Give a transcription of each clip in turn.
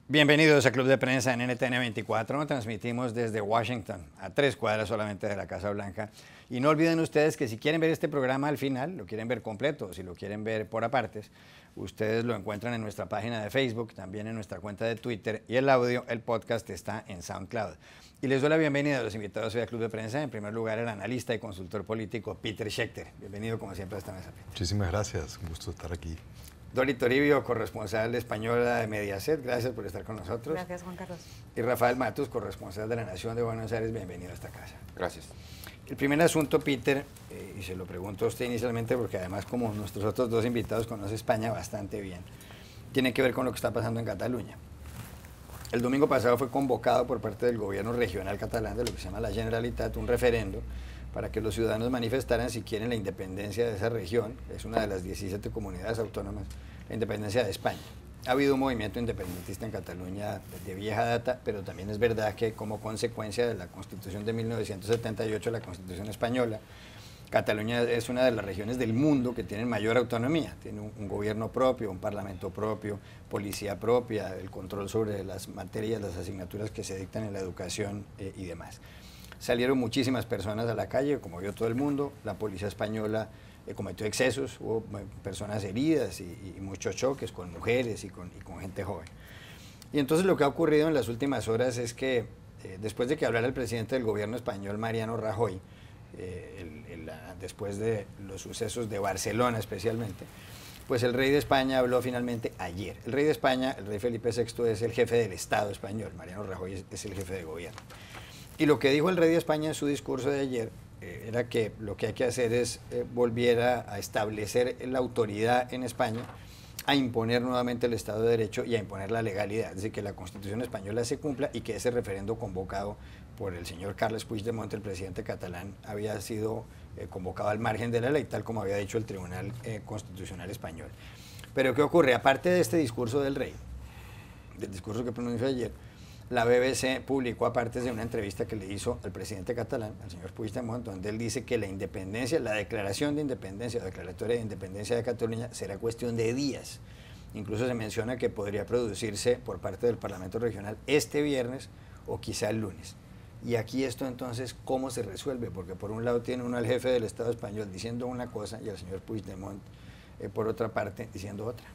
Bienvenidos a Club de Prensa en NTN 24. Transmitimos desde Washington, a 3 cuadras solamente de la Casa Blanca. Y no olviden ustedes que si quieren ver este programa al final, lo quieren ver completo, si lo quieren ver por apartes, ustedes lo encuentran en nuestra página de Facebook, también en nuestra cuenta de Twitter, y el audio, el podcast está en SoundCloud. Y les doy la bienvenida a los invitados hoy a Club de Prensa. En primer lugar, el analista y consultor político Peter Schechter. Bienvenido como siempre a esta mesa, Peter. Muchísimas gracias, un gusto estar aquí. Dori Toribio, corresponsal española de Mediaset, gracias por estar con nosotros. Gracias, Juan Carlos. Y Rafael Matus, corresponsal de La Nación de Buenos Aires, bienvenido a esta casa. Gracias. El primer asunto, Peter, y se lo pregunto a usted inicialmente porque además como nuestros otros dos invitados conoce España bastante bien, tiene que ver con lo que está pasando en Cataluña. El domingo pasado fue convocado por parte del gobierno regional catalán, de lo que se llama la Generalitat, un referendo para que los ciudadanos manifestaran si quieren la independencia de esa región, es una de las 17 comunidades autónomas, la independencia de España. Ha habido un movimiento independentista en Cataluña de vieja data, pero también es verdad que como consecuencia de la Constitución de 1978, la Constitución española, Cataluña es una de las regiones del mundo que tienen mayor autonomía, tiene un gobierno propio, un parlamento propio, policía propia, el control sobre las materias, las asignaturas que se dictan en la educación y demás. Salieron muchísimas personas a la calle, como vio todo el mundo, la policía española cometió excesos, hubo personas heridas y muchos choques con mujeres y con gente joven. Y entonces lo que ha ocurrido en las últimas horas es que después de que hablara el presidente del gobierno español, Mariano Rajoy, después de los sucesos de Barcelona especialmente, pues el rey de España habló finalmente ayer. El rey de España, el rey Felipe VI, es el jefe del Estado español, Mariano Rajoy es el jefe de gobierno. Y lo que dijo el rey de España en su discurso de ayer era que lo que hay que hacer es volver a establecer la autoridad en España, a imponer nuevamente el Estado de Derecho y a imponer la legalidad, es decir, que la Constitución española se cumpla y que ese referendo convocado por el señor Carles Puigdemont, el presidente catalán, había sido convocado al margen de la ley, tal como había dicho el Tribunal Constitucional Español. Pero ¿qué ocurre? Aparte de este discurso del rey, del discurso que pronunció ayer, la BBC publicó aparte de una entrevista que le hizo al presidente catalán, al señor Puigdemont, donde él dice que la independencia, la declaración de independencia, la declaratoria de independencia de Cataluña será cuestión de días. Incluso se menciona que podría producirse por parte del Parlamento Regional este viernes o quizá el lunes. Y aquí esto entonces, ¿cómo se resuelve? Porque por un lado tiene uno al jefe del Estado español diciendo una cosa y al señor Puigdemont, por otra parte, diciendo otra.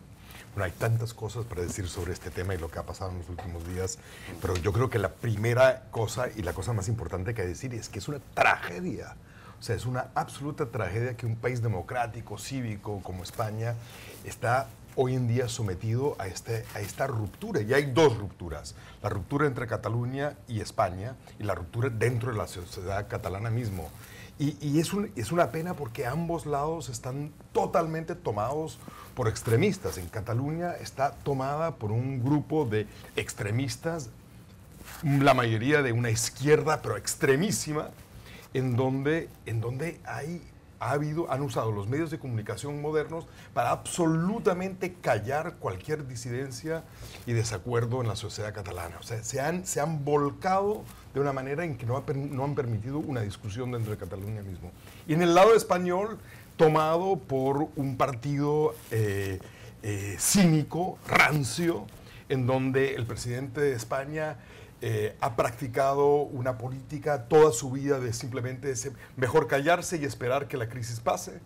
Bueno, hay tantas cosas para decir sobre este tema y lo que ha pasado en los últimos días, pero yo creo que la primera cosa y la cosa más importante que decir es que es una tragedia. O sea, es una absoluta tragedia que un país democrático, cívico como España está hoy en día sometido a esta ruptura. Y hay dos rupturas, la ruptura entre Cataluña y España y la ruptura dentro de la sociedad catalana mismo. Y es una pena porque ambos lados están totalmente tomados por extremistas. En Cataluña está tomada por un grupo de extremistas, la mayoría de una izquierda, pero extremísima, en donde han usado los medios de comunicación modernos para absolutamente callar cualquier disidencia y desacuerdo en la sociedad catalana. O sea, se han volcado de una manera en que no han permitido una discusión dentro de Cataluña mismo. Y en el lado español, tomado por un partido cínico, rancio, en donde el presidente de España ha practicado una política toda su vida de simplemente mejor callarse y esperar que la crisis pase.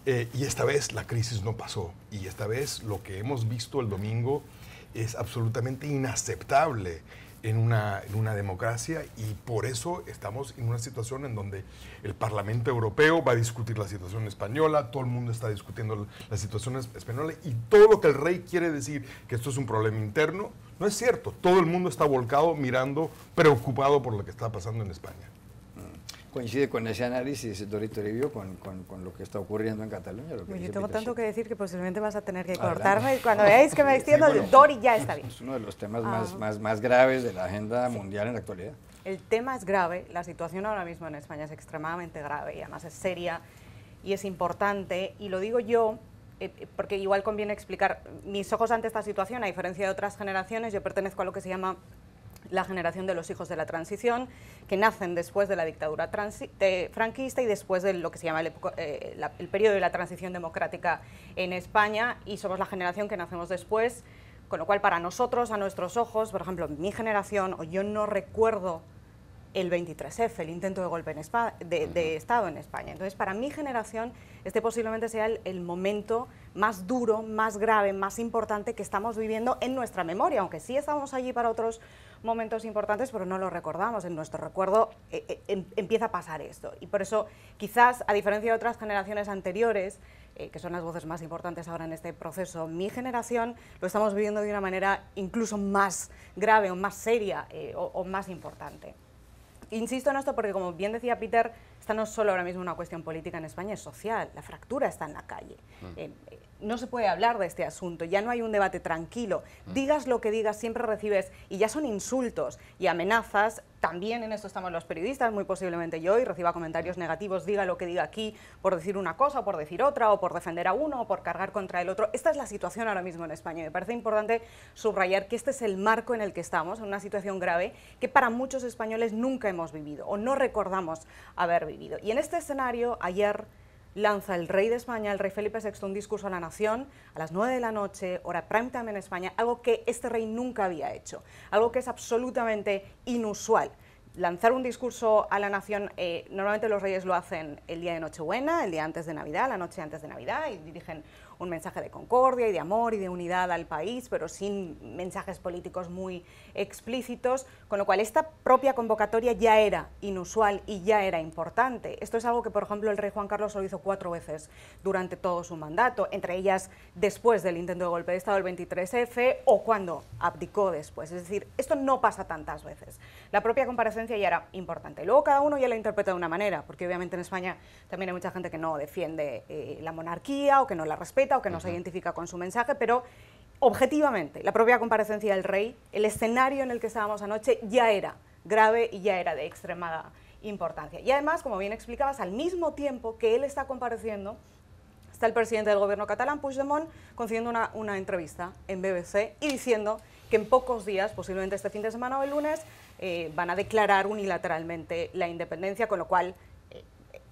Y esta vez la crisis no pasó. Y esta vez lo que hemos visto el domingo es absolutamente inaceptable en una democracia, y por eso estamos en una situación en donde el Parlamento Europeo va a discutir la situación española, todo el mundo está discutiendo la situación española, y todo lo que el rey quiere decir que esto es un problema interno, no es cierto. Todo el mundo está volcado, mirando, preocupado por lo que está pasando en España. ¿Coincide con ese análisis, Dori Toribio, con lo que está ocurriendo en Cataluña? Lo que Yo tengo tanto que decir que posiblemente vas a tener que Adelante. cortarme. Cuando veáis que me extiendo, Sí, bueno, Dori ya está bien. Es uno de los temas más graves de la agenda mundial en la actualidad. El tema es grave, la situación ahora mismo en España es extremadamente grave y además es seria y es importante, y lo digo yo porque igual conviene explicar mis ojos ante esta situación. A diferencia de otras generaciones, yo pertenezco a lo que se llama la generación de los hijos de la transición, que nacen después de la dictadura franquista y después de lo que se llama el periodo de la transición democrática en España, y somos la generación que nacemos después, con lo cual para nosotros, a nuestros ojos, por ejemplo, mi generación, o yo no recuerdo el 23F, el intento de golpe de Estado en España. Entonces, para mi generación, este posiblemente sea el momento más duro, más grave, más importante que estamos viviendo en nuestra memoria, aunque sí estamos allí para otros momentos importantes, pero no lo recordamos. En nuestro recuerdo empieza a pasar esto. Y por eso, quizás, a diferencia de otras generaciones anteriores, que son las voces más importantes ahora en este proceso, mi generación lo estamos viviendo de una manera incluso más grave o más seria o más importante. Insisto en esto porque, como bien decía Peter, esta no es solo ahora mismo una cuestión política en España, es social, la fractura está en la calle. No se puede hablar de este asunto, ya no hay un debate tranquilo. Digas lo que digas, siempre recibes, y ya son insultos y amenazas. También en esto estamos los periodistas, muy posiblemente yo, y reciba comentarios negativos, diga lo que diga aquí, por decir una cosa, o por decir otra, o por defender a uno, o por cargar contra el otro. Esta es la situación ahora mismo en España. Me parece importante subrayar que este es el marco en el que estamos, en una situación grave que para muchos españoles nunca hemos vivido, o no recordamos haber vivido. Y en este escenario, ayer lanza el rey de España, el rey Felipe VI, un discurso a la nación a las 9 de la noche, hora prime time en España, algo que este rey nunca había hecho, algo que es absolutamente inusual. Lanzar un discurso a la nación, normalmente los reyes lo hacen el día de Nochebuena, el día antes de Navidad, la noche antes de Navidad, y dirigen un mensaje de concordia y de amor y de unidad al país, pero sin mensajes políticos muy explícitos, con lo cual esta propia convocatoria ya era inusual y ya era importante. Esto es algo que, por ejemplo, el rey Juan Carlos lo hizo 4 veces durante todo su mandato, entre ellas después del intento de golpe de Estado del 23F o cuando abdicó después. Es decir, esto no pasa tantas veces. La propia comparecencia ya era importante. Luego cada uno ya la interpreta de una manera, porque obviamente en España también hay mucha gente que no defiende la monarquía o que no la respeta o que no se identifica con su mensaje, pero objetivamente, la propia comparecencia del rey, el escenario en el que estábamos anoche ya era grave y ya era de extremada importancia. Y además, como bien explicabas, al mismo tiempo que él está compareciendo, está el presidente del gobierno catalán, Puigdemont, concediendo una entrevista en BBC y diciendo que en pocos días, posiblemente este fin de semana o el lunes, van a declarar unilateralmente la independencia, con lo cual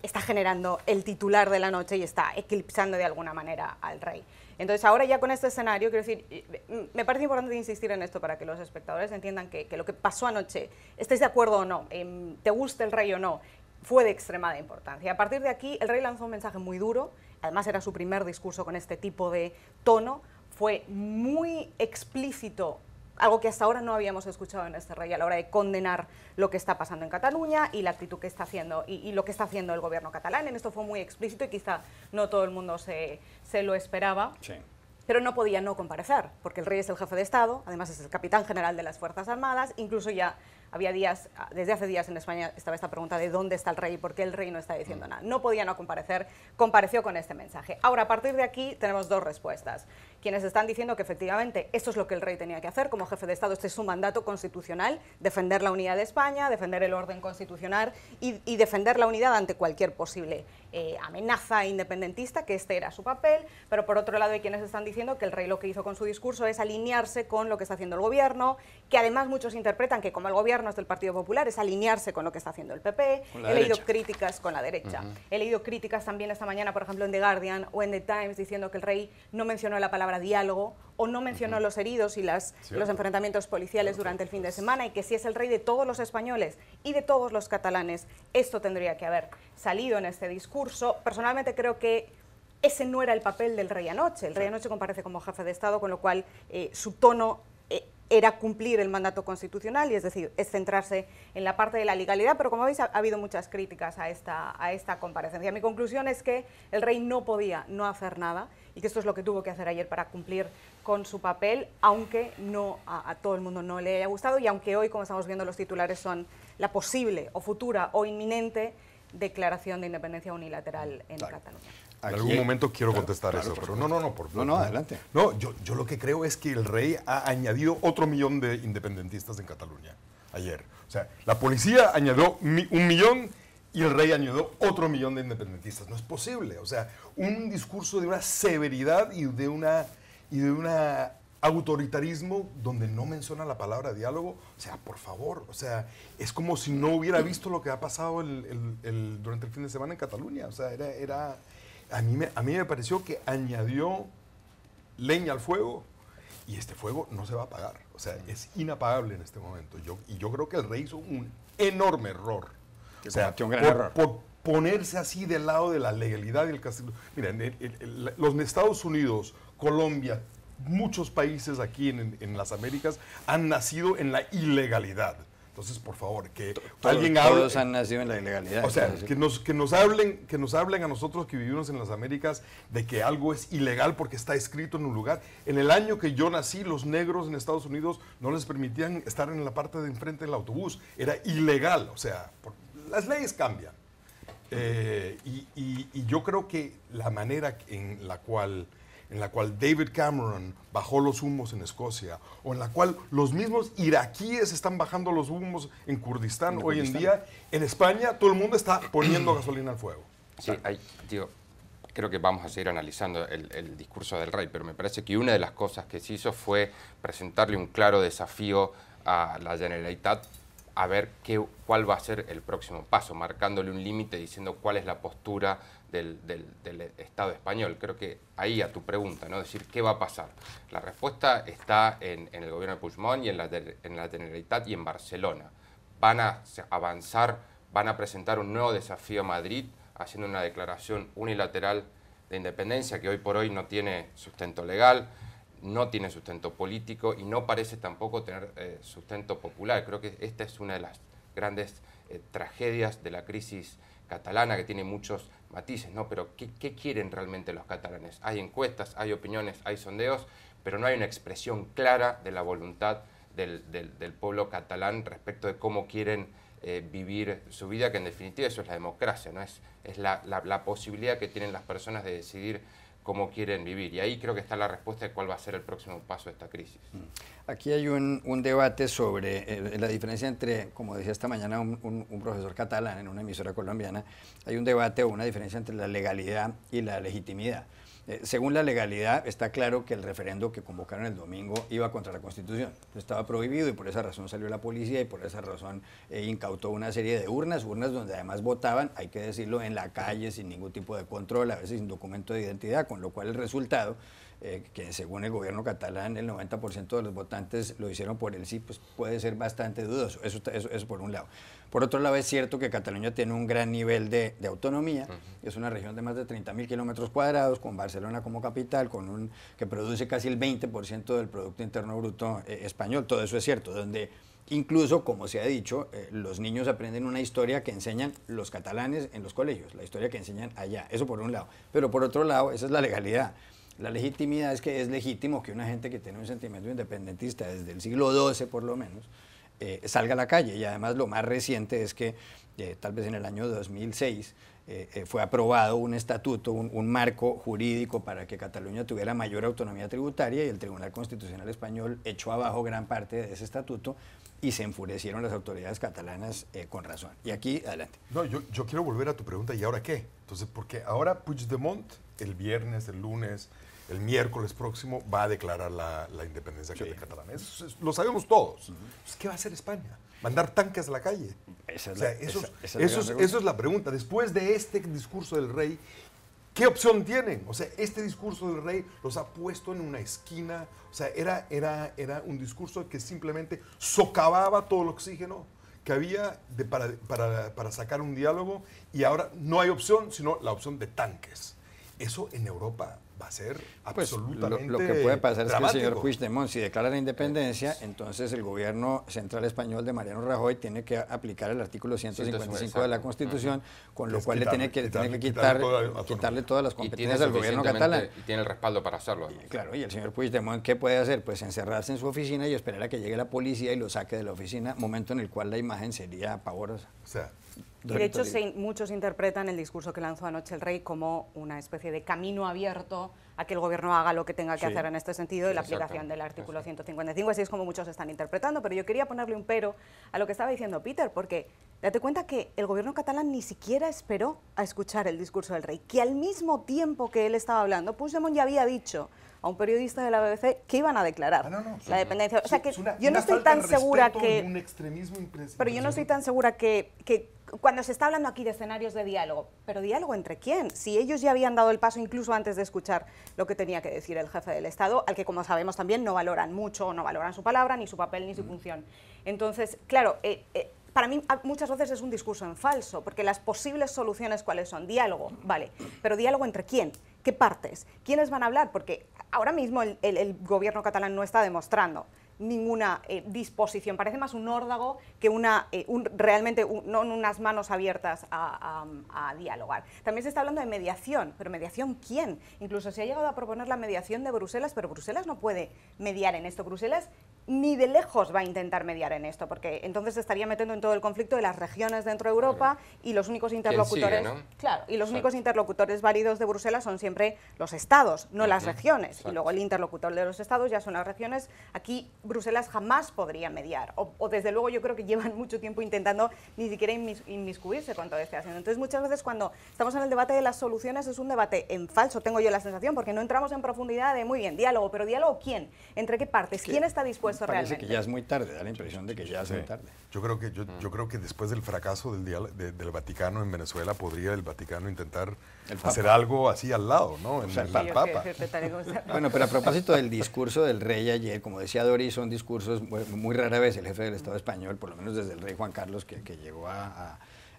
está generando el titular de la noche y está eclipsando de alguna manera al rey. Entonces, ahora ya con este escenario, quiero decir, me parece importante insistir en esto para que los espectadores entiendan que lo que pasó anoche, estés de acuerdo o no, te guste el rey o no, fue de extremada importancia. A partir de aquí, el rey lanzó un mensaje muy duro, además era su primer discurso con este tipo de tono, fue muy explícito, algo que hasta ahora no habíamos escuchado en este rey a la hora de condenar lo que está pasando en Cataluña y la actitud que está haciendo y lo que está haciendo el gobierno catalán. En esto fue muy explícito y quizá no todo el mundo se lo esperaba. Sí. Pero no podía no comparecer, porque el rey es el jefe de Estado, además es el capitán general de las Fuerzas Armadas, incluso ya había días, desde hace días en España estaba esta pregunta de dónde está el rey y por qué el rey no está diciendo nada. No podía no comparecer, compareció con este mensaje. Ahora, a partir de aquí tenemos dos respuestas. Quienes están diciendo que efectivamente esto es lo que el rey tenía que hacer como jefe de Estado, este es su mandato constitucional, defender la unidad de España, defender el orden constitucional y defender la unidad ante cualquier posible amenaza independentista, que este era su papel, pero por otro lado hay quienes están diciendo que el rey lo que hizo con su discurso es alinearse con lo que está haciendo el gobierno, que además muchos interpretan que como el gobierno es del Partido Popular, es alinearse con lo que está haciendo el PP. He leído críticas con la derecha. He leído críticas también esta mañana, por ejemplo, en The Guardian o en The Times, diciendo que el rey no mencionó la palabra diálogo o no mencionó los heridos y los enfrentamientos policiales durante el fin de semana, y que si es el rey de todos los españoles y de todos los catalanes, esto tendría que haber salido en este discurso. Personalmente creo que ese no era el papel del rey anoche. El rey anoche comparece como jefe de Estado, con lo cual su tono era cumplir el mandato constitucional, y es decir, es centrarse en la parte de la legalidad, pero como veis ha habido muchas críticas a esta comparecencia. Mi conclusión es que el rey no podía no hacer nada y que esto es lo que tuvo que hacer ayer para cumplir con su papel, aunque no a todo el mundo no le haya gustado, y aunque hoy, como estamos viendo, los titulares son la posible o futura o inminente declaración de independencia unilateral en Cataluña. En algún momento quiero contestar eso, pero no, adelante. No, yo lo que creo es que el rey ha añadido otro millón de independentistas en Cataluña ayer. O sea, la policía añadió 1 millón y el rey añadió otro millón de independentistas. No es posible. O sea, un discurso de una severidad y de una autoritarismo donde no menciona la palabra diálogo. O sea, por favor, o sea, es como si no hubiera visto lo que ha pasado durante el fin de semana en Cataluña. O sea, a mí me pareció que añadió leña al fuego y este fuego no se va a apagar. O sea, es inapagable en este momento. Y yo creo que el rey hizo un enorme error. O sea, un gran error. Por ponerse así del lado de la legalidad y el castigo. Mira, los Estados Unidos, Colombia, muchos países aquí en las Américas han nacido en la ilegalidad. Entonces, por favor, que alguien hable. Todos han nacido en la ilegalidad. O sea, que nos hablen a nosotros que vivimos en las Américas de que algo es ilegal porque está escrito en un lugar. En el año que yo nací, los negros en Estados Unidos no les permitían estar en la parte de enfrente del autobús. Era ilegal. O sea, las leyes cambian. Y yo creo que la manera en la cual David Cameron bajó los humos en Escocia, o en la cual los mismos iraquíes están bajando los humos en Kurdistán hoy en día, en España todo el mundo está poniendo gasolina al fuego. Sí, creo que vamos a seguir analizando el discurso del rey, pero me parece que una de las cosas que se hizo fue presentarle un claro desafío a la Generalitat a ver cuál va a ser el próximo paso, marcándole un límite, diciendo cuál es la postura del Estado español. Creo que ahí a tu pregunta, ¿no? Decir, ¿qué va a pasar? La respuesta está en el gobierno de Puigdemont y en la Generalitat y en Barcelona. Van a avanzar, van a presentar un nuevo desafío a Madrid, haciendo una declaración unilateral de independencia que hoy por hoy no tiene sustento legal, no tiene sustento político y no parece tampoco tener sustento popular. Creo que esta es una de las grandes tragedias de la crisis catalana, que tiene muchos matices, ¿no? Pero ¿qué quieren realmente los catalanes? Hay encuestas, hay opiniones, hay sondeos, pero no hay una expresión clara de la voluntad del pueblo catalán respecto de cómo quieren vivir su vida, que en definitiva eso es la democracia, ¿no? Es la posibilidad que tienen las personas de decidir cómo quieren vivir. Y ahí creo que está la respuesta de cuál va a ser el próximo paso de esta crisis. Aquí hay un debate sobre la diferencia entre, como decía esta mañana un profesor catalán en una emisora colombiana, hay un debate o una diferencia entre la legalidad y la legitimidad. Según la legalidad, está claro que el referendo que convocaron el domingo iba contra la Constitución. Estaba prohibido y por esa razón salió la policía y por esa razón incautó una serie de urnas donde además votaban, hay que decirlo, en la calle sin ningún tipo de control, a veces sin documento de identidad, con lo cual el resultado, que según el gobierno catalán el 90% de los votantes lo hicieron por el sí, pues puede ser bastante dudoso. Eso por un lado. Por otro lado, es cierto que Cataluña tiene un gran nivel de autonomía. Es una región de más de 30.000 kilómetros cuadrados, con Barcelona como capital, que produce casi el 20% del Producto Interno Bruto español. Todo eso es cierto, donde incluso, como se ha dicho, los niños aprenden una historia que enseñan los catalanes en los colegios, la historia que enseñan allá. Eso por un lado. Pero por otro lado, esa es la legalidad. La legitimidad es que es legítimo que una gente que tiene un sentimiento independentista desde el siglo XII por lo menos, salga a la calle. Y además lo más reciente es que tal vez en el año 2006 fue aprobado un estatuto, un marco jurídico para que Cataluña tuviera mayor autonomía tributaria y el Tribunal Constitucional Español echó abajo gran parte de ese estatuto y se enfurecieron las autoridades catalanas con razón. Y aquí, adelante. No, yo quiero volver a tu pregunta, ¿y ahora qué? Entonces, porque ahora Puigdemont, el viernes, el lunes, el miércoles próximo, va a declarar la independencia catalana. Eso lo sabemos todos. ¿Qué va a hacer España? ¿Mandar tanques a la calle? Eso es la pregunta. Después de este discurso del rey, ¿qué opción tienen? O sea, este discurso del rey los ha puesto en una esquina. O sea, era un discurso que simplemente socavaba todo el oxígeno que había para sacar un diálogo, y ahora no hay opción sino la opción de tanques. Eso en Europa va a ser absolutamente lo que puede pasar dramático. Es que el señor Puigdemont, si declara la independencia, entonces el gobierno central español de Mariano Rajoy tiene que aplicar el artículo 155 de la Constitución, con lo cual le tiene que quitarle todas las competencias al gobierno catalán. Y tiene el respaldo para hacerlo. Claro, y el señor Puigdemont, ¿qué puede hacer? Pues encerrarse en su oficina y esperar a que llegue la policía y lo saque de la oficina, momento en el cual la imagen sería pavorosa. O sea, y de hecho, muchos interpretan el discurso que lanzó anoche el rey como una especie de camino abierto a que el gobierno haga lo que tenga que hacer en este sentido y la aplicación del artículo 155. Así es como muchos están interpretando, pero yo quería ponerle un pero a lo que estaba diciendo Peter, porque Date cuenta que el gobierno catalán ni siquiera esperó a escuchar el discurso del rey, que al mismo tiempo que él estaba hablando, Puigdemont ya había dicho a un periodista de la BBC que iban a declarar la dependencia. O sea que yo no estoy tan segura que... Un extremismo pero yo no estoy tan segura que cuando se está hablando aquí de escenarios de diálogo, ¿pero diálogo entre quién? Si ellos ya habían dado el paso incluso antes de escuchar lo que tenía que decir el jefe del Estado, al que, como sabemos, también no valoran mucho, no valoran su palabra, ni su papel, ni su función. Entonces, claro, para mí muchas veces es un discurso en falso, porque las posibles soluciones, ¿cuáles son? Diálogo, vale, pero ¿diálogo entre quién? ¿Qué partes? ¿Quiénes van a hablar? Porque ahora mismo el gobierno catalán no está demostrando ninguna disposición, parece más un órdago que realmente no unas manos abiertas a dialogar. También se está hablando de mediación, pero ¿mediación quién? Incluso se ha llegado a proponer la mediación de Bruselas, pero Bruselas no puede mediar en esto. Bruselas ni de lejos va a intentar mediar en esto, porque entonces se estaría metiendo en todo el conflicto de las regiones dentro de Europa y los únicos interlocutores, sigue, ¿no? Claro, y los únicos interlocutores válidos de Bruselas son siempre los estados, no las regiones. Exacto. Y luego el interlocutor de los estados ya son las regiones. Aquí Bruselas jamás podría mediar, o desde luego yo creo que llevan mucho tiempo intentando ni siquiera inmiscuirse con todo este asunto. Entonces muchas veces cuando estamos en el debate de las soluciones es un debate en falso, tengo yo la sensación, porque no entramos en profundidad de, muy bien, diálogo, pero ¿diálogo quién? ¿Entre qué partes? ¿Quién está dispuesto Parece realmente? que ya es muy tarde, da la impresión de que ya es muy tarde. Yo creo que después del fracaso del Vaticano en Venezuela, podría el Vaticano intentar hacer algo así al lado, ¿no? O sea, el el Yo Papa. quiero decirte tal y como está. Bueno, pero a propósito del discurso del rey ayer, como decía Doris, son discursos muy rara vez el jefe del Estado español, por lo menos desde el rey Juan Carlos, que llegó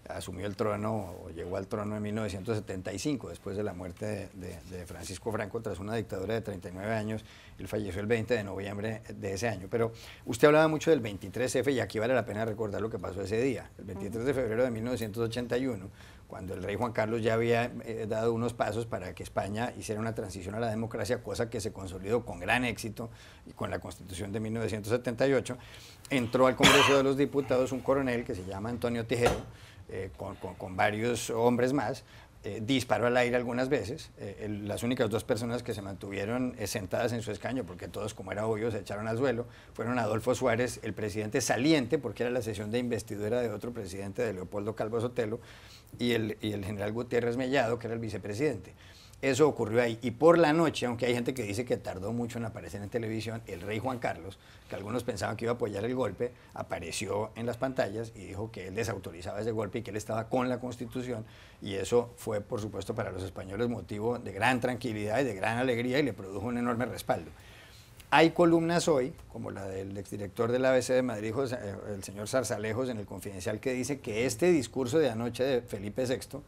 asumió el trono o llegó al trono en 1975, después de la muerte de Francisco Franco, tras una dictadura de 39 años. Él falleció el 20 de noviembre de ese año. Pero usted hablaba mucho del 23F y aquí vale la pena recordar lo que pasó ese día. El 23 de febrero de 1981, cuando el rey Juan Carlos ya había dado unos pasos para que España hiciera una transición a la democracia, cosa que se consolidó con gran éxito y con la Constitución de 1978, entró al Congreso de los Diputados un coronel que se llama Antonio Tejero, con varios hombres más, disparó al aire algunas veces. Las únicas dos personas que se mantuvieron sentadas en su escaño, porque todos, como era obvio, se echaron al suelo, fueron Adolfo Suárez, el presidente saliente, porque era la sesión de investidura de otro presidente, de Leopoldo Calvo Sotelo, y el general Gutiérrez Mellado, que era el vicepresidente. Eso ocurrió ahí. Y por la noche, aunque hay gente que dice que tardó mucho en aparecer en televisión, el rey Juan Carlos, que algunos pensaban que iba a apoyar el golpe, apareció en las pantallas y dijo que él desautorizaba ese golpe y que él estaba con la Constitución. Y eso fue, por supuesto, para los españoles motivo de gran tranquilidad y de gran alegría y le produjo un enorme respaldo. Hay columnas hoy, como la del exdirector del ABC de Madrid, el señor Zarzalejos, en el Confidencial, que dice que este discurso de anoche de Felipe VI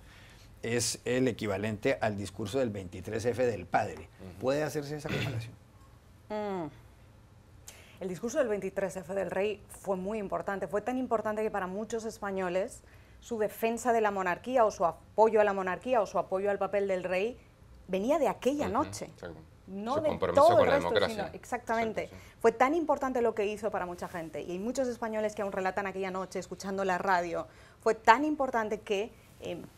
es el equivalente al discurso del 23F del padre. ¿Puede hacerse esa comparación? El discurso del 23F del rey fue muy importante, fue tan importante que para muchos españoles su defensa de la monarquía o su apoyo a la monarquía o su apoyo al papel del rey venía de aquella noche. No de todo el resto, sino exactamente. Exacto, sí. Fue tan importante lo que hizo para mucha gente, y hay muchos españoles que aún relatan aquella noche escuchando la radio, fue tan importante que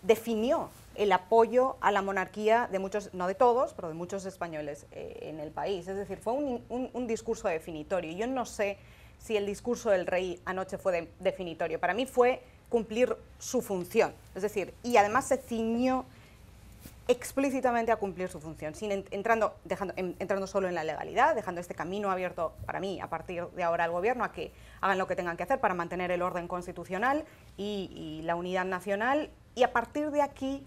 definió el apoyo a la monarquía de muchos, no de todos, pero de muchos españoles en el país. Es decir, fue un discurso definitorio. Yo no sé si el discurso del rey anoche fue definitorio. Para mí fue cumplir su función. Es decir, y además se ciñó explícitamente a cumplir su función, sin entrando solo en la legalidad, dejando este camino abierto para mí, a partir de ahora al gobierno, a que hagan lo que tengan que hacer para mantener el orden constitucional y la unidad nacional, y a partir de aquí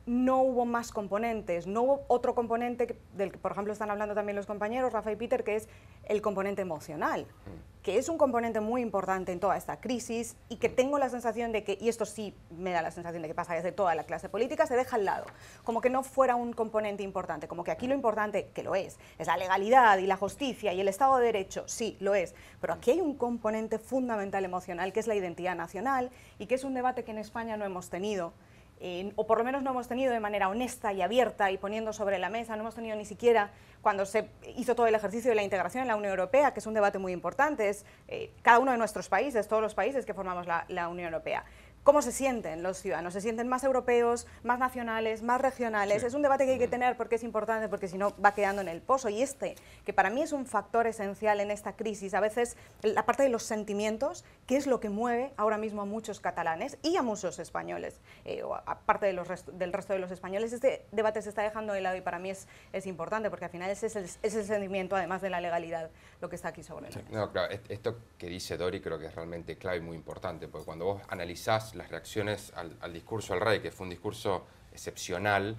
no hubo más componentes, no hubo otro componente del que, por ejemplo, están hablando también los compañeros, Rafa y Peter, que es el componente emocional, que es un componente muy importante en toda esta crisis y que tengo la sensación de que, y esto sí me da la sensación de que pasa desde toda la clase política, se deja al lado, como que no fuera un componente importante, como que aquí lo importante, que lo es la legalidad y la justicia y el Estado de Derecho, sí, lo es, pero aquí hay un componente fundamental emocional que es la identidad nacional y que es un debate que en España no hemos tenido. O por lo menos no hemos tenido de manera honesta y abierta y poniendo sobre la mesa, no hemos tenido ni siquiera cuando se hizo todo el ejercicio de la integración en la Unión Europea, que es un debate muy importante, es cada uno de nuestros países, todos los países que formamos la Unión Europea. ¿cómo se sienten los ciudadanos? ¿Se sienten más europeos, más nacionales, más regionales? Es un debate que hay que tener porque es importante, porque si no va quedando en el pozo. Y que para mí es un factor esencial en esta crisis, a veces la parte de los sentimientos, que es lo que mueve ahora mismo a muchos catalanes y a muchos españoles, o aparte del resto de los españoles. Este debate se está dejando de lado y para mí es importante, porque al final es el sentimiento, además de la legalidad, lo que está aquí sobre la mesa. No, claro, esto que dice Dori creo que es realmente clave y muy importante, porque cuando vos analizás las reacciones al discurso del rey, que fue un discurso excepcional,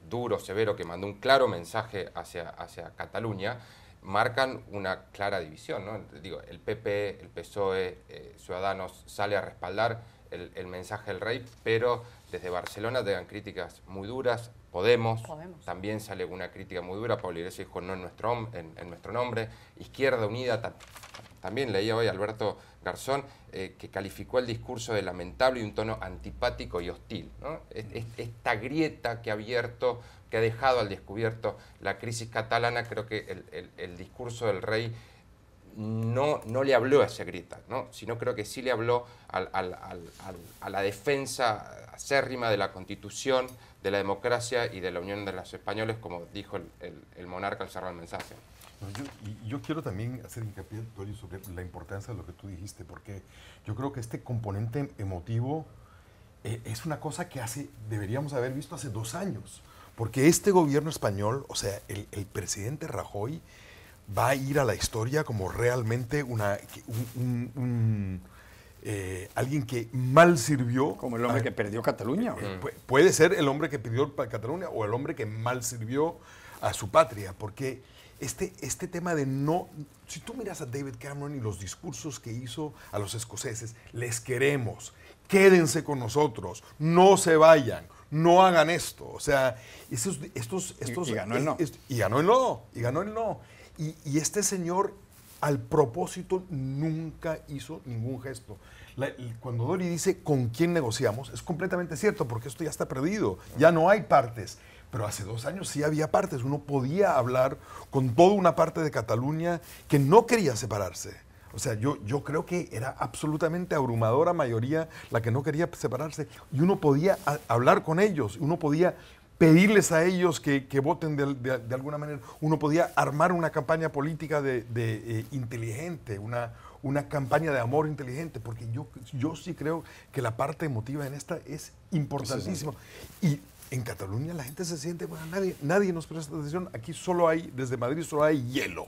duro, severo, que mandó un claro mensaje hacia Cataluña, marcan una clara división, ¿no? Digo, el PP, el PSOE, Ciudadanos sale a respaldar el mensaje del rey, pero desde Barcelona te dan críticas muy duras. Podemos también sale una crítica muy dura. Pablo Iglesias dijo no en nuestro nombre. Izquierda Unida, también leía hoy a Alberto Garzón, que calificó el discurso de lamentable y un tono antipático y hostil, ¿no? Esta grieta que ha abierto, que ha dejado al descubierto la crisis catalana, creo que el discurso del rey no le habló a esa grieta, ¿no? Sino creo que sí le habló a la defensa acérrima de la Constitución, de la democracia y de la unión de los españoles, como dijo el monarca al cerrar el mensaje. Yo quiero también hacer hincapié, Dori, sobre la importancia de lo que tú dijiste, porque yo creo que este componente emotivo es una cosa que deberíamos haber visto hace 2 años, porque este gobierno español, o sea, el presidente Rajoy va a ir a la historia como realmente alguien que mal sirvió. Como el hombre que perdió Cataluña. Puede ser el hombre que perdió Cataluña o el hombre que mal sirvió a su patria, porque este tema de no... Si tú miras a David Cameron y los discursos que hizo a los escoceses, les queremos, quédense con nosotros, no se vayan, no hagan esto. O sea, y ganó el no. Y ganó el no. Y este señor, al propósito, nunca hizo ningún gesto. Cuando Dori dice con quién negociamos, es completamente cierto, porque esto ya está perdido, ya no hay partes. Pero hace 2 años sí había partes, uno podía hablar con toda una parte de Cataluña que no quería separarse. O sea, yo creo que era absolutamente abrumadora mayoría la que no quería separarse. Y uno podía hablar con ellos, uno podía pedirles a ellos que voten de alguna manera. Uno podía armar una campaña política inteligente, una campaña de amor inteligente, porque yo sí creo que la parte emotiva en esta es importantísima. Y en Cataluña la gente se siente, bueno, nadie nos presta atención, aquí desde Madrid solo hay hielo,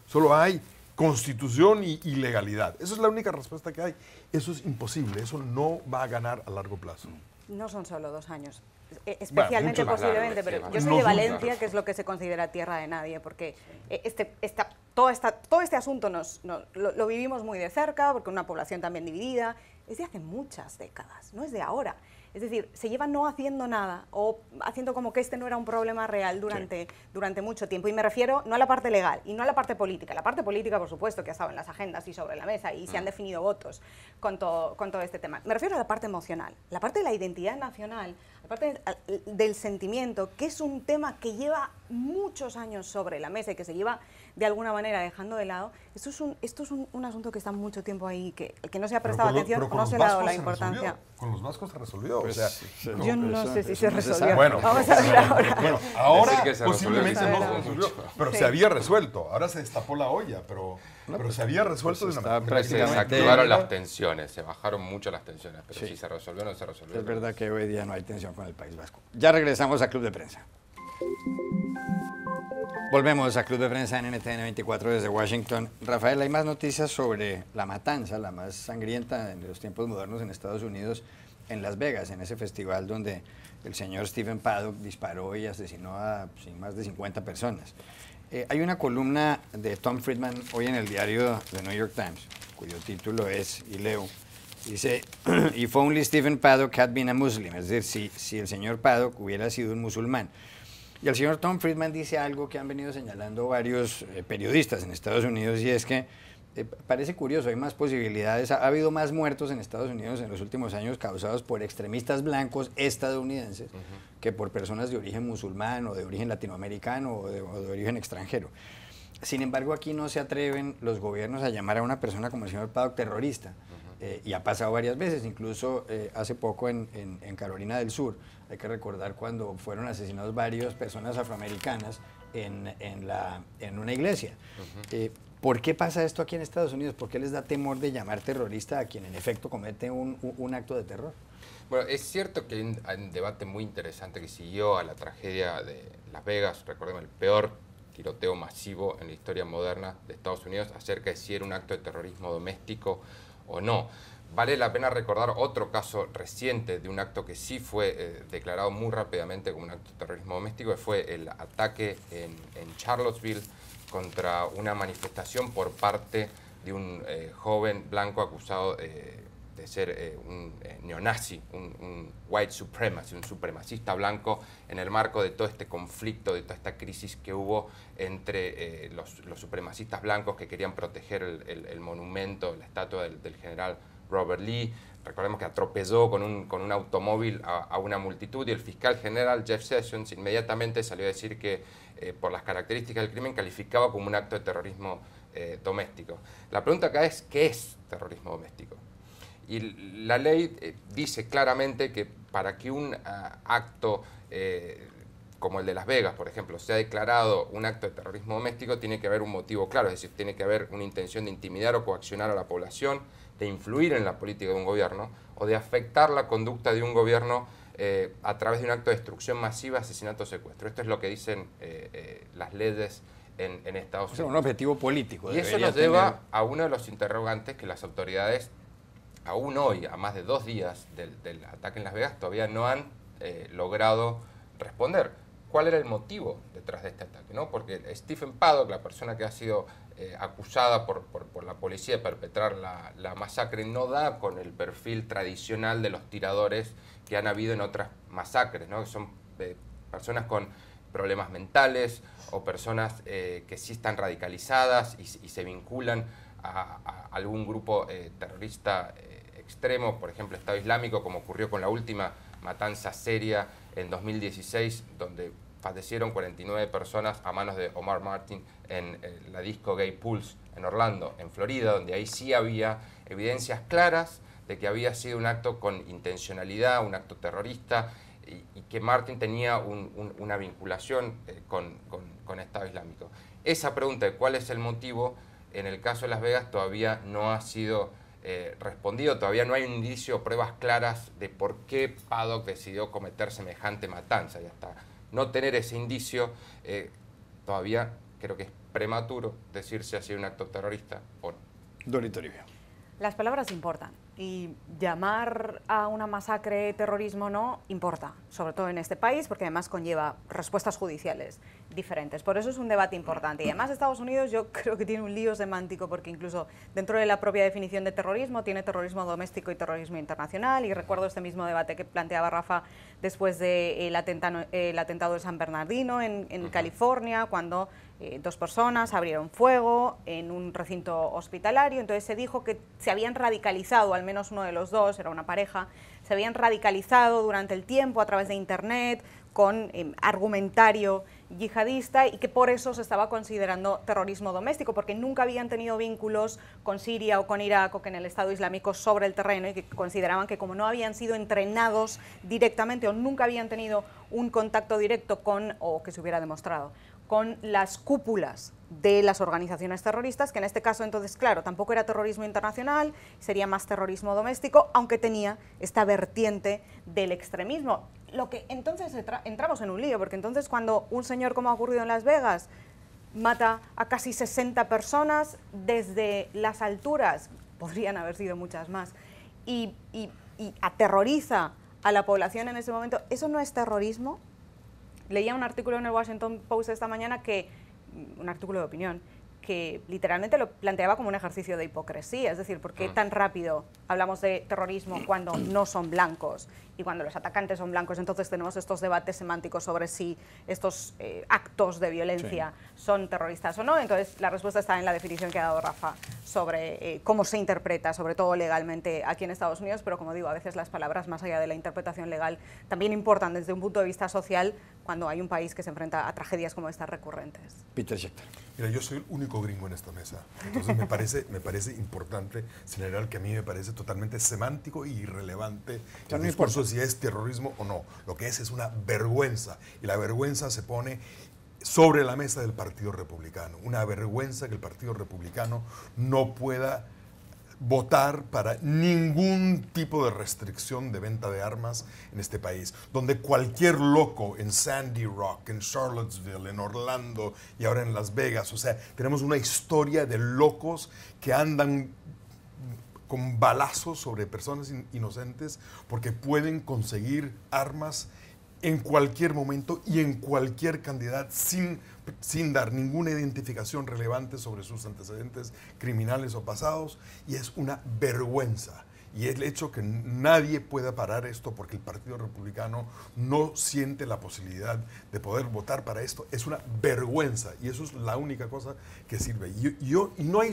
solo hay constitución y legalidad. Esa es la única respuesta que hay. Eso es imposible, eso no va a ganar a largo plazo. No son solo 2 años. Especialmente, bueno, posiblemente, pero yo soy de Valencia, que es lo que se considera tierra de nadie, porque todo este asunto lo vivimos muy de cerca, porque una población también dividida, es de hace muchas décadas, no es de ahora. Es decir, se lleva no haciendo nada o haciendo como que este no era un problema real durante mucho tiempo. Y me refiero no a la parte legal y no a la parte política. La parte política, por supuesto, que ha estado en las agendas y sobre la mesa y se han definido votos con todo este tema. Me refiero a la parte emocional, la parte de la identidad nacional, la parte del sentimiento, que es un tema que lleva muchos años sobre la mesa y que se lleva de alguna manera dejando de lado. Esto es un asunto que está mucho tiempo ahí, que el que no se ha prestado atención no se le ha dado la importancia. Con los vascos se resolvió. Pues, o sea, yo no sé si se resolvió. Bueno, vamos a ver ahora. Bueno, ahora que se posiblemente resolvió, no se resolvió, pero Sí. se había resuelto. Ahora se destapó la olla, pero se había resuelto de una está manera. Se prácticamente... desactivaron las tensiones, se bajaron mucho las tensiones, pero Sí. si se resolvió o no se resolvió. Es verdad que hoy día no hay tensión con el País Vasco. Ya regresamos a Club de Prensa. Volvemos a Club de Prensa en NTN 24 desde Washington. Rafael, hay más noticias sobre la matanza, la más sangrienta en los tiempos modernos en Estados Unidos, en Las Vegas, en ese festival donde el señor Stephen Paddock disparó y asesinó a más de 50 personas. Hay una columna de Tom Friedman hoy en el diario The New York Times, cuyo título es, y leo, dice, If only Stephen Paddock had been a Muslim, es decir, si el señor Paddock hubiera sido un musulmán. Y el señor Tom Friedman dice algo que han venido señalando varios periodistas en Estados Unidos, y es que parece curioso, hay más posibilidades, ha habido más muertos en Estados Unidos en los últimos años causados por extremistas blancos estadounidenses que por personas de origen musulmán o de origen latinoamericano o de origen extranjero. Sin embargo, aquí no se atreven los gobiernos a llamar a una persona como el señor Paddock terrorista. Y ha pasado varias veces, incluso hace poco en Carolina del Sur. Hay que recordar cuando fueron asesinados varias personas afroamericanas en una iglesia. ¿Por qué pasa esto aquí en Estados Unidos? ¿Por qué les da temor de llamar terrorista a quien en efecto comete un acto de terror? Bueno, es cierto que hay un debate muy interesante que siguió a la tragedia de Las Vegas, recordemos el peor tiroteo masivo en la historia moderna de Estados Unidos, acerca de si era un acto de terrorismo doméstico o no. Vale la pena recordar otro caso reciente de un acto que sí fue declarado muy rápidamente como un acto de terrorismo doméstico, que fue el ataque en Charlottesville contra una manifestación por parte de un joven blanco acusado de ser un neonazi, un white supremacist, un supremacista blanco, en el marco de todo este conflicto, de toda esta crisis que hubo entre los supremacistas blancos que querían proteger el monumento, la estatua del general Robert Lee. Recordemos que atropelló con un automóvil a una multitud, y el fiscal general Jeff Sessions inmediatamente salió a decir que por las características del crimen calificaba como un acto de terrorismo doméstico. La pregunta acá es, ¿qué es terrorismo doméstico? Y la ley dice claramente que para que un acto como el de Las Vegas, por ejemplo, sea declarado un acto de terrorismo doméstico, tiene que haber un motivo claro, es decir, tiene que haber una intención de intimidar o coaccionar a la población, de influir en la política de un gobierno o de afectar la conducta de un gobierno a través de un acto de destrucción masiva, asesinato o secuestro. Esto es lo que dicen las leyes en Estados Unidos. O sea, un objetivo político. Y eso nos lleva a uno de los interrogantes que las autoridades, aún hoy, a más de 2 días del ataque en Las Vegas, todavía no han logrado responder. ¿Cuál era el motivo detrás de este ataque? ¿No? Porque Stephen Paddock, la persona que ha sido acusada por la policía de perpetrar la masacre, no da con el perfil tradicional de los tiradores que han habido en otras masacres, ¿no? Que son personas con problemas mentales o personas que sí están radicalizadas y se vinculan a algún grupo terrorista extremo, por ejemplo Estado Islámico, como ocurrió con la última matanza seria en 2016, donde fallecieron 49 personas a manos de Omar Martin en la disco Gay Pulse en Orlando, en Florida, donde ahí sí había evidencias claras de que había sido un acto con intencionalidad, un acto terrorista, y que Martin tenía una vinculación con Estado Islámico. Esa pregunta de cuál es el motivo, en el caso de Las Vegas todavía no ha sido respondido, todavía no hay un indicio o pruebas claras de por qué Paddock decidió cometer semejante matanza, y hasta no tener ese indicio, todavía creo que es prematuro decir si ha sido un acto terrorista o no. Dorito Toribio. Las palabras importan, y llamar a una masacre terrorismo no importa, sobre todo en este país, porque además conlleva respuestas judiciales diferentes. Por eso es un debate importante. Y además Estados Unidos yo creo que tiene un lío semántico, porque incluso dentro de la propia definición de terrorismo tiene terrorismo doméstico y terrorismo internacional, y recuerdo este mismo debate que planteaba Rafa después del atentado de San Bernardino en California, cuando 2 personas abrieron fuego en un recinto hospitalario. Entonces se dijo que se habían radicalizado, al menos uno de los dos, era una pareja, se habían radicalizado durante el tiempo a través de internet con argumentario yihadista, y que por eso se estaba considerando terrorismo doméstico, porque nunca habían tenido vínculos con Siria o con Irak o con el Estado Islámico sobre el terreno, y que consideraban que como no habían sido entrenados directamente o nunca habían tenido un contacto directo con, o que se hubiera demostrado, con las cúpulas de las organizaciones terroristas, que en este caso entonces, claro, tampoco era terrorismo internacional, sería más terrorismo doméstico, aunque tenía esta vertiente del extremismo. Lo que entonces entramos en un lío, porque entonces cuando un señor, como ha ocurrido en Las Vegas, mata a casi 60 personas desde las alturas, podrían haber sido muchas más, y aterroriza a la población en ese momento, ¿eso no es terrorismo? Leía un artículo en el Washington Post esta mañana, un artículo de opinión, que literalmente lo planteaba como un ejercicio de hipocresía. Es decir, ¿por qué tan rápido hablamos de terrorismo cuando no son blancos? Y cuando los atacantes son blancos, entonces tenemos estos debates semánticos sobre si estos actos de violencia son terroristas o no. Entonces la respuesta está en la definición que ha dado Rafa sobre cómo se interpreta, sobre todo legalmente aquí en Estados Unidos, pero como digo, a veces las palabras, más allá de la interpretación legal, también importan desde un punto de vista social cuando hay un país que se enfrenta a tragedias como estas recurrentes. Peter Schechter. Mira, yo soy el único gringo en esta mesa, entonces me parece importante señalar que a mí me parece totalmente semántico y irrelevante el discurso si es terrorismo o no. Lo que es una vergüenza, y la vergüenza se pone sobre la mesa del Partido Republicano. Una vergüenza que el Partido Republicano no pueda votar para ningún tipo de restricción de venta de armas en este país, donde cualquier loco en Sandy Rock, en Charlottesville, en Orlando y ahora en Las Vegas, o sea, tenemos una historia de locos que andan con balazos sobre personas inocentes porque pueden conseguir armas en cualquier momento y en cualquier cantidad sin dar ninguna identificación relevante sobre sus antecedentes criminales o pasados, y es una vergüenza. Y el hecho que nadie pueda parar esto porque el Partido Republicano no siente la posibilidad de poder votar para esto es una vergüenza, y eso es la única cosa que sirve. Y no hay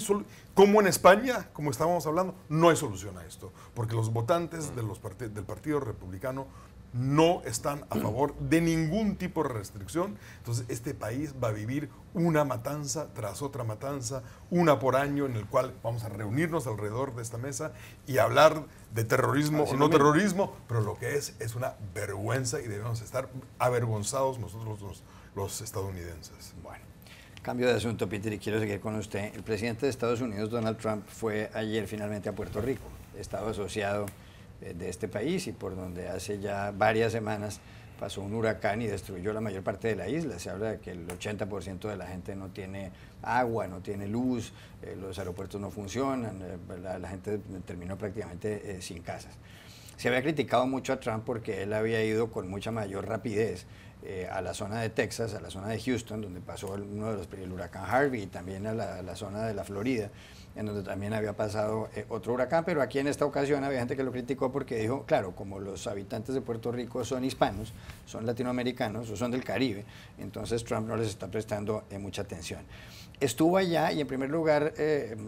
como en España, como estábamos hablando, no hay solución a esto, porque los votantes del Partido Republicano no están a favor de ningún tipo de restricción. Entonces este país va a vivir una matanza tras otra matanza, una por año, en el cual vamos a reunirnos alrededor de esta mesa y hablar de terrorismo o no terrorismo, pero lo que es una vergüenza, y debemos estar avergonzados nosotros los estadounidenses. Bueno, cambio de asunto, Peter, y quiero seguir con usted. El presidente de Estados Unidos, Donald Trump, fue ayer finalmente a Puerto Rico, estado asociado de este país, y por donde hace ya varias semanas pasó un huracán y destruyó la mayor parte de la isla. Se habla de que el 80% de la gente no tiene agua, no tiene luz, los aeropuertos no funcionan, la gente terminó prácticamente sin casas. Se había criticado mucho a Trump porque él había ido con mucha mayor rapidez a la zona de Texas, a la zona de Houston, donde pasó el huracán Harvey, y también a la zona de la Florida, en donde también había pasado otro huracán, pero aquí en esta ocasión había gente que lo criticó porque dijo, claro, como los habitantes de Puerto Rico son hispanos, son latinoamericanos o son del Caribe, entonces Trump no les está prestando mucha atención. Estuvo allá y en primer lugar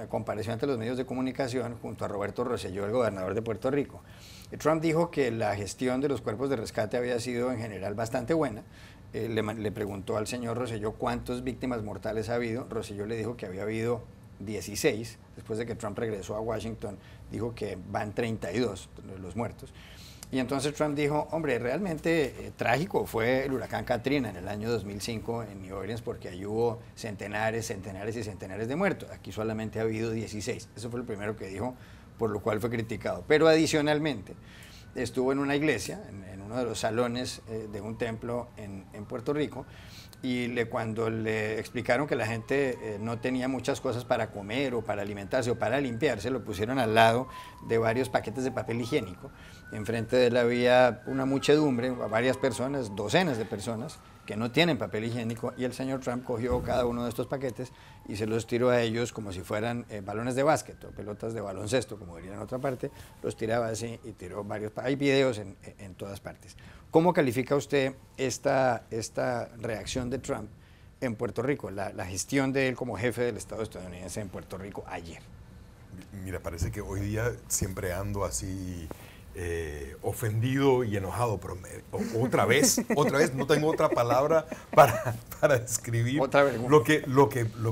compareció ante los medios de comunicación junto a Roberto Rosselló, el gobernador de Puerto Rico. Trump dijo que la gestión de los cuerpos de rescate había sido en general bastante buena. Le preguntó al señor Rosselló cuántas víctimas mortales ha habido. Rosselló le dijo que había habido 16, después de que Trump regresó a Washington, dijo que van 32 los muertos. Y entonces Trump dijo, hombre, realmente trágico fue el huracán Katrina en el año 2005 en New Orleans, porque allí hubo centenares y centenares de muertos. Aquí solamente ha habido 16. Eso fue lo primero que dijo, por lo cual fue criticado. Pero adicionalmente estuvo en una iglesia, en uno de los salones de un templo en Puerto Rico, y cuando le explicaron que la gente no tenía muchas cosas para comer o para alimentarse o para limpiarse, lo pusieron al lado de varios paquetes de papel higiénico. Enfrente de él había una muchedumbre, varias personas, docenas de personas que no tienen papel higiénico, y el señor Trump cogió cada uno de estos paquetes y se los tiró a ellos como si fueran balones de básquet o pelotas de baloncesto, como dirían en otra parte. Los tiraba así y tiró varios. Hay videos en todas partes. ¿Cómo califica usted esta reacción de Trump en Puerto Rico, la gestión de él como jefe del Estado estadounidense en Puerto Rico ayer? Mira, parece que hoy día siempre ando así ofendido y enojado, pero otra vez, no tengo otra palabra para describir lo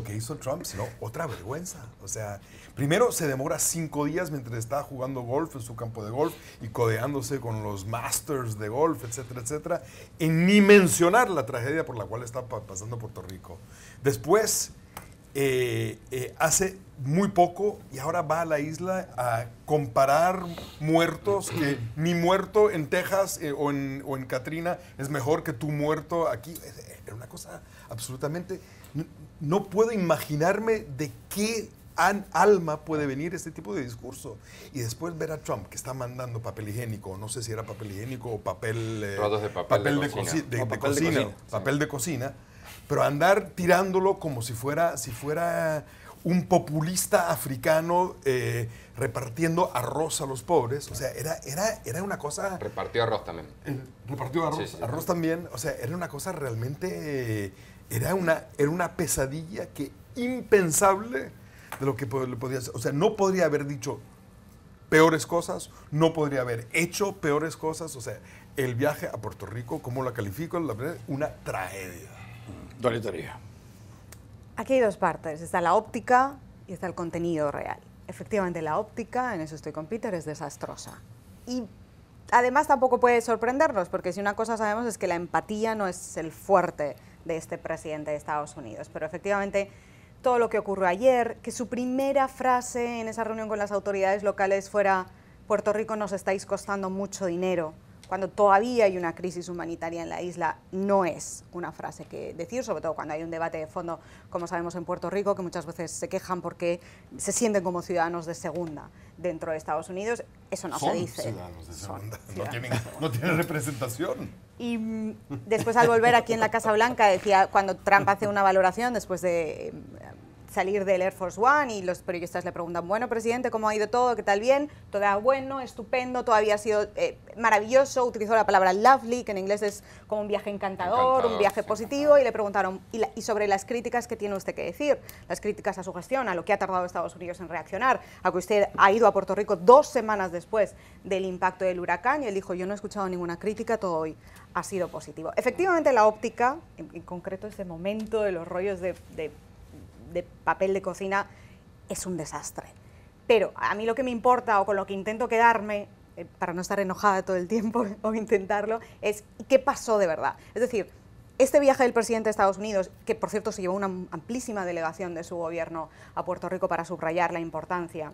que hizo Trump, sino otra vergüenza. O sea, primero se demora 5 días mientras está jugando golf en su campo de golf y codeándose con los masters de golf, etcétera, etcétera, en ni mencionar la tragedia por la cual está pasando Puerto Rico. Después, hace muy poco, y ahora va a la isla a comparar muertos, que mi muerto en Texas o en Katrina es mejor que tu muerto aquí. Es una cosa absolutamente... No puedo imaginarme de qué alma puede venir este tipo de discurso. Y después ver a Trump que está mandando papel higiénico, no sé si era papel higiénico o papel... Rodos de papel de cocina, pero andar tirándolo como si fuera un populista africano repartiendo arroz a los pobres. O sea, era una cosa... Repartió arroz también. Repartió arroz, sí. Arroz también. O sea, era una cosa realmente... Era una pesadilla que impensable de lo que podía hacer. O sea, no podría haber dicho peores cosas, no podría haber hecho peores cosas. O sea, el viaje a Puerto Rico, ¿cómo la califico? Una tragedia. Dolitoría. Aquí hay dos partes, está la óptica y está el contenido real. Efectivamente, la óptica, en eso estoy con Peter, es desastrosa. Y además tampoco puede sorprendernos, porque si una cosa sabemos es que la empatía no es el fuerte de este presidente de Estados Unidos. Pero efectivamente, todo lo que ocurrió ayer, que su primera frase en esa reunión con las autoridades locales fuera: Puerto Rico nos estáis costando mucho dinero, cuando todavía hay una crisis humanitaria en la isla, no es una frase que decir, sobre todo cuando hay un debate de fondo, como sabemos en Puerto Rico, que muchas veces se quejan porque se sienten como ciudadanos de segunda dentro de Estados Unidos. Eso no se dice. Ciudadanos de segunda. Ciudadanos. No tienen representación. Y después, al volver aquí en la Casa Blanca, decía, cuando Trump hace una valoración después de salir del Air Force One y los periodistas le preguntan: bueno, presidente, ¿cómo ha ido todo? ¿Qué tal? Bien, todo era bueno, estupendo, todo había sido maravilloso. Utilizó la palabra lovely, que en inglés es como un viaje encantador, un viaje positivo, y le preguntaron: ¿y sobre las críticas qué tiene usted que decir? Las críticas a su gestión, a lo que ha tardado Estados Unidos en reaccionar, a que usted ha ido a Puerto Rico 2 semanas después del impacto del huracán, y él dijo: yo no he escuchado ninguna crítica, todo hoy ha sido positivo. Efectivamente, la óptica, en concreto ese momento de los rollos de papel de cocina, es un desastre. Pero a mí lo que me importa, o con lo que intento quedarme, para no estar enojada todo el tiempo o intentarlo, es qué pasó de verdad. Es decir, este viaje del presidente de Estados Unidos, que por cierto se llevó una amplísima delegación de su gobierno a Puerto Rico para subrayar la importancia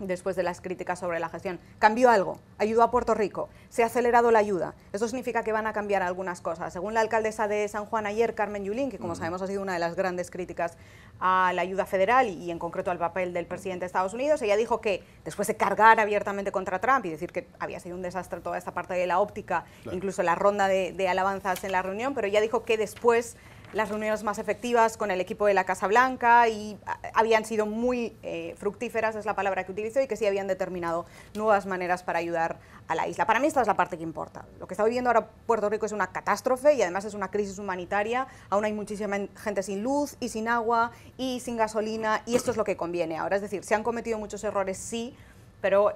después de las críticas sobre la gestión, ¿cambió algo? ¿Ayudó a Puerto Rico? ¿Se ha acelerado la ayuda? Eso significa que van a cambiar algunas cosas. Según la alcaldesa de San Juan ayer, Carmen Yulín, que como sabemos ha sido una de las grandes críticas a la ayuda federal y en concreto al papel del presidente de Estados Unidos, ella dijo que después de cargar abiertamente contra Trump y decir que había sido un desastre toda esta parte de la óptica, claro, incluso la ronda de alabanzas en la reunión, pero ella dijo que después las reuniones más efectivas con el equipo de la Casa Blanca y habían sido muy fructíferas, es la palabra que utilizó, y que sí habían determinado nuevas maneras para ayudar a la isla. Para mí esta es la parte que importa. Lo que está viviendo ahora Puerto Rico es una catástrofe y además es una crisis humanitaria. Aún hay muchísima gente sin luz y sin agua y sin gasolina, y esto es lo que conviene ahora. Es decir, se han cometido muchos errores, sí, pero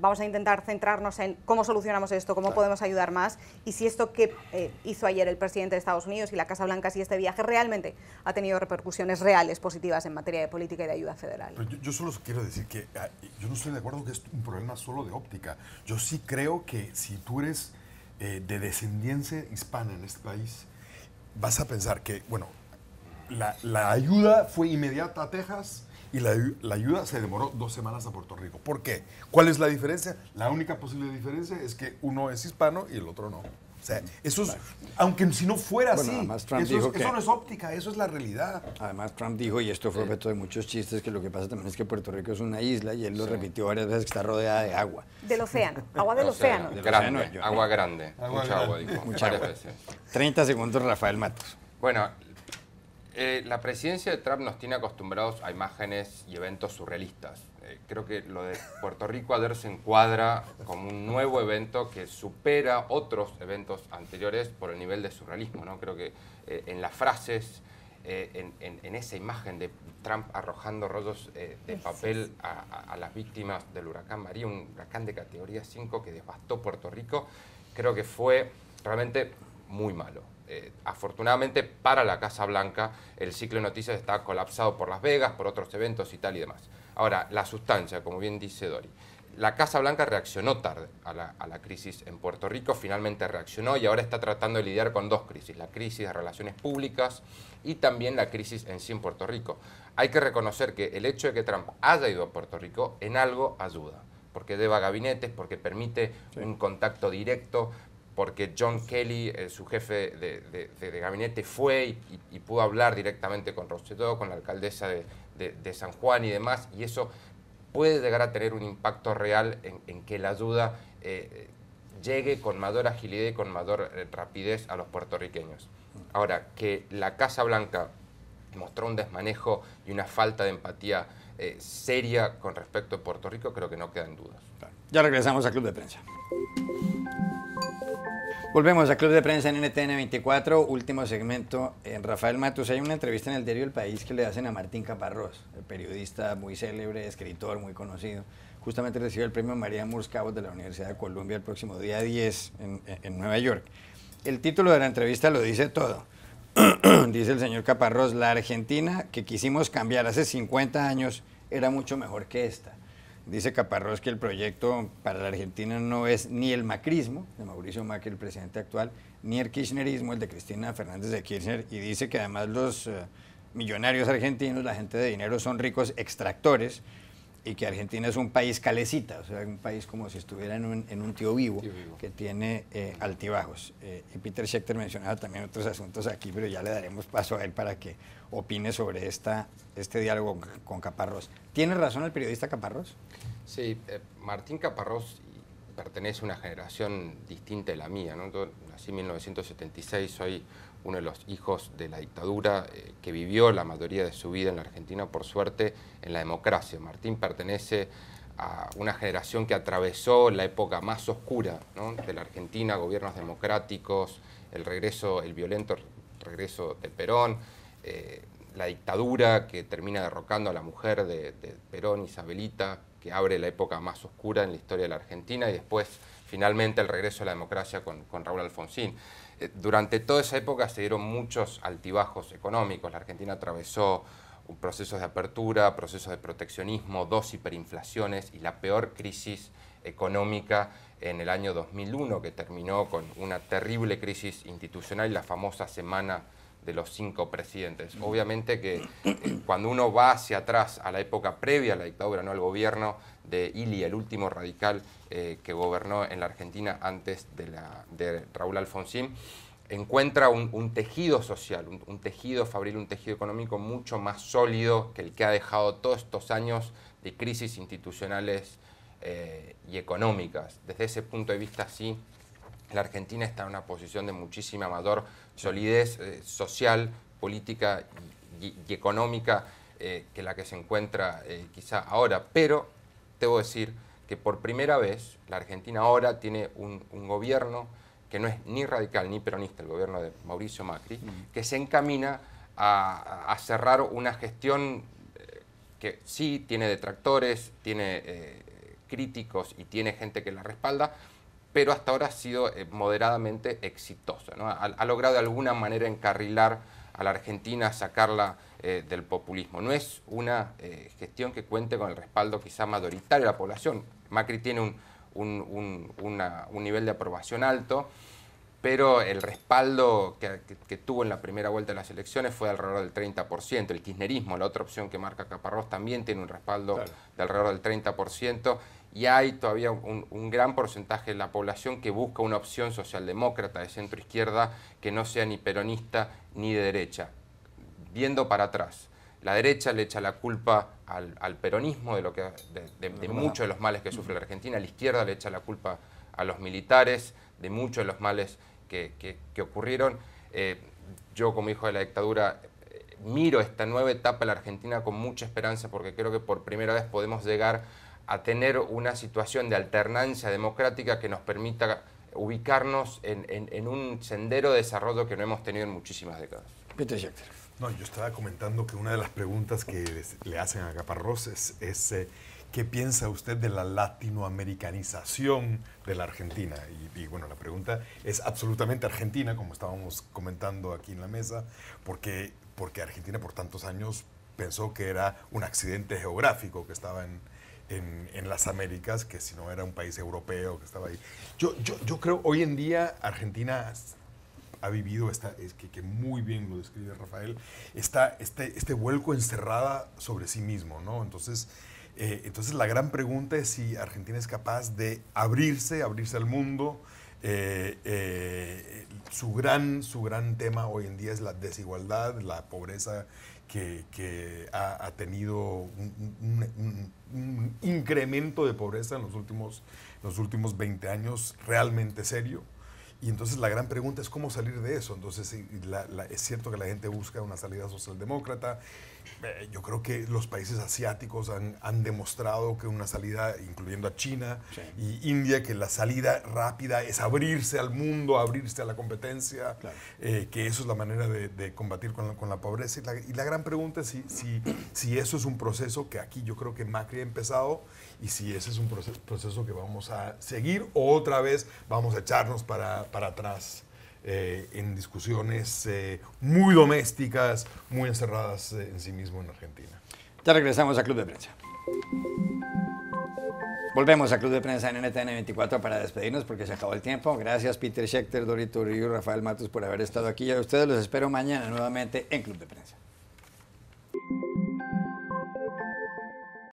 vamos a intentar centrarnos en cómo solucionamos esto, cómo podemos ayudar más, y si esto que hizo ayer el presidente de Estados Unidos y la Casa Blanca, si este viaje realmente ha tenido repercusiones reales positivas en materia de política y de ayuda federal. Pero yo solo quiero decir que yo no estoy de acuerdo que es un problema solo de óptica. Yo sí creo que si tú eres de descendencia hispana en este país, vas a pensar que, bueno, la ayuda fue inmediata a Texas, y la ayuda se demoró 2 semanas a Puerto Rico. ¿Por qué? ¿Cuál es la diferencia? La única posible diferencia es que uno es hispano y el otro no. O sea, eso es, aunque si no fuera así, eso no es óptica, eso es la realidad. Además, Trump dijo, y esto fue objeto de muchos chistes, que lo que pasa también es que Puerto Rico es una isla, y él lo repitió varias veces, que está rodeada de agua. Del océano, agua del océano. Grande, agua grande, mucha agua, dijo, varias veces. 30 segundos, Rafael Matos. Bueno, la presidencia de Trump nos tiene acostumbrados a imágenes y eventos surrealistas. Creo que lo de Puerto Rico ayer se encuadra como un nuevo evento que supera otros eventos anteriores por el nivel de surrealismo, ¿no? Creo que en las frases, en esa imagen de Trump arrojando rollos de papel a las víctimas del huracán María, un huracán de categoría 5 que devastó Puerto Rico, creo que fue realmente muy malo. Afortunadamente para la Casa Blanca el ciclo de noticias está colapsado por Las Vegas, por otros eventos y tal y demás. Ahora, la sustancia, como bien dice Dori, la Casa Blanca reaccionó tarde a la crisis en Puerto Rico, finalmente reaccionó y ahora está tratando de lidiar con 2 crisis, la crisis de relaciones públicas y también la crisis en sí en Puerto Rico. Hay que reconocer que el hecho de que Trump haya ido a Puerto Rico en algo ayuda, porque lleva gabinetes, porque permite un contacto directo, porque John Kelly, su jefe de gabinete, fue y pudo hablar directamente con Rosselló, con la alcaldesa de San Juan y demás, y eso puede llegar a tener un impacto real en que la ayuda llegue con mayor agilidad y con mayor rapidez a los puertorriqueños. Ahora, que la Casa Blanca mostró un desmanejo y una falta de empatía seria con respecto a Puerto Rico, creo que no quedan dudas. Ya regresamos a Club de Prensa. Volvemos a Club de Prensa en NTN 24, último segmento. En Rafael Matos, hay una entrevista en el diario El País que le hacen a Martín Caparrós, periodista muy célebre, escritor muy conocido. Justamente recibe el premio María Moores Cabot de la Universidad de Columbia el próximo día 10 en Nueva York. El título de la entrevista lo dice todo. Dice el señor Caparrós, la Argentina que quisimos cambiar hace 50 años era mucho mejor que esta. Dice Caparrós que el proyecto para la Argentina no es ni el macrismo, de Mauricio Macri, el presidente actual, ni el kirchnerismo, el de Cristina Fernández de Kirchner, y dice que además los millonarios argentinos, la gente de dinero, son ricos extractores, y que Argentina es un país calecita, o sea, un país como si estuviera en un tío vivo, que tiene altibajos. Y Peter Schechter mencionaba también otros asuntos aquí, pero ya le daremos paso a él para que opine sobre este diálogo con Caparrós. ¿Tiene razón el periodista Caparrós? Sí, Martín Caparrós pertenece a una generación distinta de la mía, ¿no? Yo nací en 1976, soy uno de los hijos de la dictadura que vivió la mayoría de su vida en la Argentina, por suerte, en la democracia. Martín pertenece a una generación que atravesó la época más oscura, ¿no?, de la Argentina, gobiernos democráticos, el violento regreso de Perón, la dictadura que termina derrocando a la mujer de Perón, Isabelita, que abre la época más oscura en la historia de la Argentina, y después, finalmente, el regreso a la democracia con Raúl Alfonsín. Durante toda esa época se dieron muchos altibajos económicos. La Argentina atravesó procesos de apertura, procesos de proteccionismo, 2 hiperinflaciones y la peor crisis económica en el año 2001, que terminó con una terrible crisis institucional y la famosa semana de los 5 presidentes. Obviamente que cuando uno va hacia atrás a la época previa a la dictadura, no al gobierno de Ilia, el último radical que gobernó en la Argentina antes de Raúl Alfonsín, encuentra un tejido social, un tejido fabril, un tejido económico mucho más sólido que el que ha dejado todos estos años de crisis institucionales y económicas. Desde ese punto de vista, sí, la Argentina está en una posición de muchísima mayor solidez social, política y económica que la que se encuentra quizá ahora. Pero debo decir que por primera vez la Argentina ahora tiene un gobierno que no es ni radical ni peronista, el gobierno de Mauricio Macri, que se encamina a cerrar una gestión que sí tiene detractores, tiene críticos y tiene gente que la respalda, pero hasta ahora ha sido moderadamente exitosa, ¿no? Ha logrado de alguna manera encarrilar a la Argentina, sacarla del populismo. No es una gestión que cuente con el respaldo quizá mayoritario de la población. Macri tiene un nivel de aprobación alto, pero el respaldo que tuvo en la primera vuelta de las elecciones fue de alrededor del 30%. El kirchnerismo, la otra opción que marca Caparrós, también tiene un respaldo de alrededor del 30%. Y hay todavía un gran porcentaje de la población que busca una opción socialdemócrata de centro-izquierda que no sea ni peronista ni de derecha. Viendo para atrás, la derecha le echa la culpa al peronismo de muchos de los males que sufre la Argentina, la izquierda le echa la culpa a los militares de muchos de los males que ocurrieron. Yo, como hijo de la dictadura, miro esta nueva etapa de la Argentina con mucha esperanza, porque creo que por primera vez podemos llegar a tener una situación de alternancia democrática que nos permita ubicarnos en un sendero de desarrollo que no hemos tenido en muchísimas décadas. Peter Schechter. No, yo estaba comentando que una de las preguntas que le hacen a Caparrós es ¿qué piensa usted de la latinoamericanización de la Argentina? Y bueno, la pregunta es absolutamente argentina, como estábamos comentando aquí en la mesa, porque Argentina por tantos años pensó que era un accidente geográfico, que estaba en las Américas, que si no era un país europeo que estaba ahí. Yo creo hoy en día Argentina ha vivido que muy bien lo describe Rafael, este vuelco encerrada sobre sí mismo, ¿no? Entonces la gran pregunta es si Argentina es capaz de abrirse al mundo. Su gran tema hoy en día es la desigualdad, la pobreza que ha tenido un incremento de pobreza en los últimos 20 años realmente serio. Y entonces la gran pregunta es cómo salir de eso. Entonces es cierto que la gente busca una salida socialdemócrata. Yo creo que los países asiáticos han demostrado que una salida, incluyendo a China y India, que la salida rápida es abrirse al mundo, abrirse a la competencia, que eso es la manera de combatir con la pobreza. Y la gran pregunta es si eso es un proceso que aquí yo creo que Macri ha empezado, y si ese es un proceso que vamos a seguir o otra vez vamos a echarnos para atrás en discusiones muy domésticas, muy encerradas en sí mismo en Argentina. Ya regresamos a Club de Prensa. Volvemos a Club de Prensa en NTN 24 para despedirnos porque se acabó el tiempo. Gracias Peter Schechter, Dorito Río, Rafael Matos por haber estado aquí. Y a ustedes los espero mañana nuevamente en Club de Prensa.